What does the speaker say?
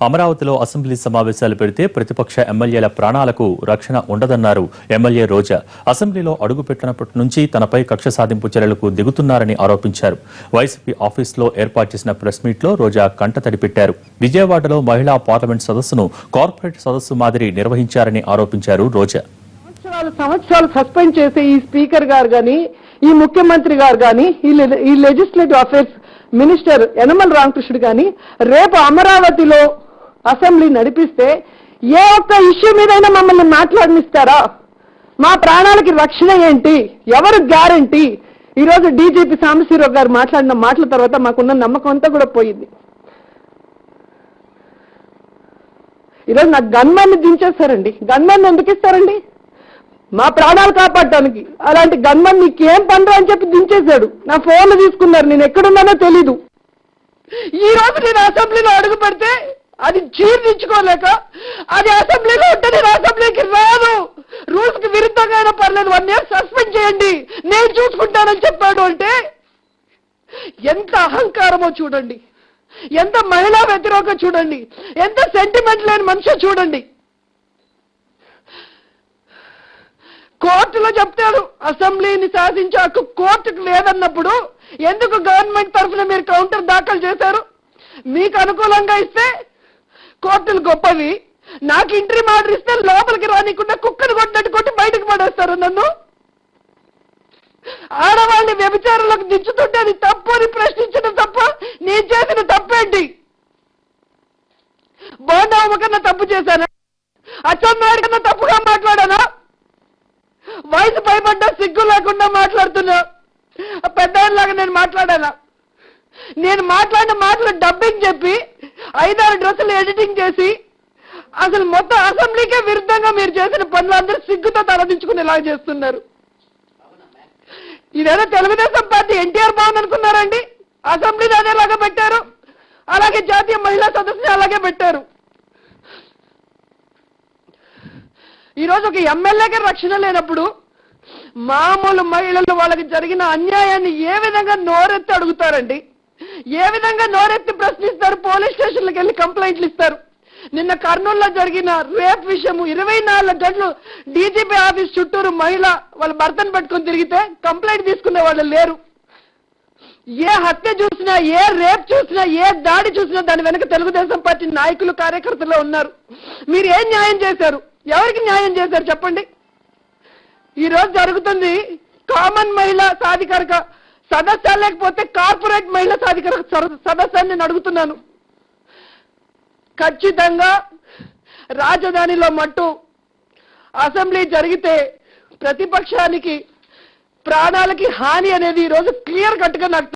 అమరావతిలో అసెంబ్లీ సమావేశాలు పెడితే ప్రతిపక్ష ఎమ్మెల్యేల ప్రాణాలకు రక్షణ ఉండదన్నారు ఎమ్మెల్యే రోజా. అసెంబ్లీలో అడుగుపెట్టినప్పటి నుంచి తనపై కక్ష సాధింపు చర్యలకు దిగుతున్నారని ఆరోపించారు. వైసీపీ ఆఫీసులో ఏర్పాటు చేసిన ప్రెస్ మీట్లో రోజా కంటతడి పెట్టారు. విజయవాడలో మహిళా పార్లమెంట్ సదస్సును కార్పొరేట్ సదస్సు మాదిరి నిర్వహించారని ఆరోపించారు రోజా. సంవత్సరాలు సస్పెండ్ చేసే ఈ స్పీకర్ గారు గాని, ఈ ముఖ్యమంత్రి గారు గాని, ఈ legislative affairs minister Yanamala Ramakrishnudu గాని రేపు అమరావతిలో అసెంబ్లీ నడిపిస్తే ఏ ఒక్క ఇష్యూ మీదైనా మమ్మల్ని మాట్లాడనిస్తారా? మా ప్రాణాలకి రక్షణ ఏంటి? ఎవరు గ్యారంటీ? ఈరోజు డీజీపీ సాంబశివరావు గారు మాట్లాడిన మాటల తర్వాత మాకున్న నమ్మకం అంతా కూడా పోయింది. ఈరోజు నాకు గన్మెన్ దించేస్తారండి. గన్మెన్ ఎందుకు ఇస్తారండి? మా ప్రాణాలు కాపాడటానికి. అలాంటి గన్మెన్ నీకేం పనరా అని చెప్పి దించేశాడు. నా ఫోన్లు తీసుకున్నారు, నేను ఎక్కడున్నానో తెలీదు. ఈ రోజు నేను అసెంబ్లీలో అడుగు పెడితే అది జీర్ణించుకోలేక అది అసెంబ్లీలో ఉంటే నేను అసెంబ్లీకి రాను, రూల్స్ కి విరుద్ధంగా అయినా పర్లేదు, 1 year సస్పెండ్ చేయండి, నేను చూసుకుంటానని చెప్పాడు. అంటే ఎంత అహంకారమో చూడండి, ఎంత మహిళా వ్యతిరేక చూడండి, ఎంత సెంటిమెంట్ లేని మనిషి చూడండి. కోర్టులో చెప్తాడు అసెంబ్లీని శాసించే హక్కు కోర్టుకు లేదన్నప్పుడు ఎందుకు గవర్నమెంట్ తరఫున మీరు కౌంటర్ దాఖలు చేశారు? మీకు అనుకూలంగా ఇస్తే కోర్టులు గొప్పవి, నాకు ఇంట్రీ ఆర్డర్ ఇస్తే లోపలికి రానికుండా కుక్కను కొట్టినట్టు కొట్టి బయటకు పడేస్తారు నన్ను. ఆడవాళ్ళని వ్యభిచారులకు దించుతుంటే అది తప్పు అని ప్రశ్నించడం తప్ప నేను చేసిన తప్పేంటి? బోండామ్మ కన్నా తప్పు చేశానా? అచ్చెన్నాయుడు కన్నా తప్పుగా మాట్లాడానా? వయసు భయపడ్డా సిగ్గు లేకుండా మాట్లాడుతున్నా. పెద్దలాగా నేను మాట్లాడానా? నేను మాట్లాడిన మాటలు డబ్బింగ్ చెప్పి 5-6 డ్రెస్సులు ఎడిటింగ్ చేసి అసలు మొత్తం అసెంబ్లీకే విరుద్ధంగా మీరు చేసిన పనులు అందరూ సిగ్గుతో తలదించుకునేలాగా చేస్తున్నారు. ఇదేదో తెలుగుదేశం పార్టీ ఎన్టీఆర్ భవన్ అనుకున్నారండి? అసెంబ్లీని అదేలాగా పెట్టారు, అలాగే జాతీయ మహిళా సదస్సుని అలాగే పెట్టారు. ఈరోజు ఒక ఎమ్మెల్యేకి రక్షణ లేనప్పుడు మామూలు మహిళలు వాళ్ళకి జరిగిన అన్యాయాన్ని ఏ విధంగా నోరెత్తి అడుగుతారండి? ఏ విధంగా నోరెత్తి ప్రశ్నిస్తారు? పోలీస్ స్టేషన్లకు వెళ్ళి కంప్లైంట్లు ఇస్తారు. నిన్న కర్నూలులో జరిగిన రేప్ విషయం 24 గంటలు డీజీపీ ఆఫీస్ చుట్టూరు మహిళ వాళ్ళ భర్తను పెట్టుకుని తిరిగితే కంప్లైంట్ తీసుకునే వాళ్ళు లేరు. ఏ హత్య చూసినా, ఏ రేప్ చూసినా, ఏ దాడి చూసినా దాని వెనక తెలుగుదేశం పార్టీ నాయకులు కార్యకర్తలు ఉన్నారు. మీరు ఏం న్యాయం చేశారు? ఎవరికి న్యాయం చేశారు చెప్పండి? ఈరోజు జరుగుతుంది కామన్ మహిళా సాధికారిక సదస్సు, లేకపోతే కార్పొరేట్ మహిళా సాధికారిక సదస్సు నేను అడుగుతున్నాను. ఖచ్చితంగా రాజధానిలో మట్టు అసెంబ్లీ జరిగితే ప్రతిపక్షానికి ప్రాణాలకి హాని అనేది ఈరోజు క్లియర్ కట్గా నాకు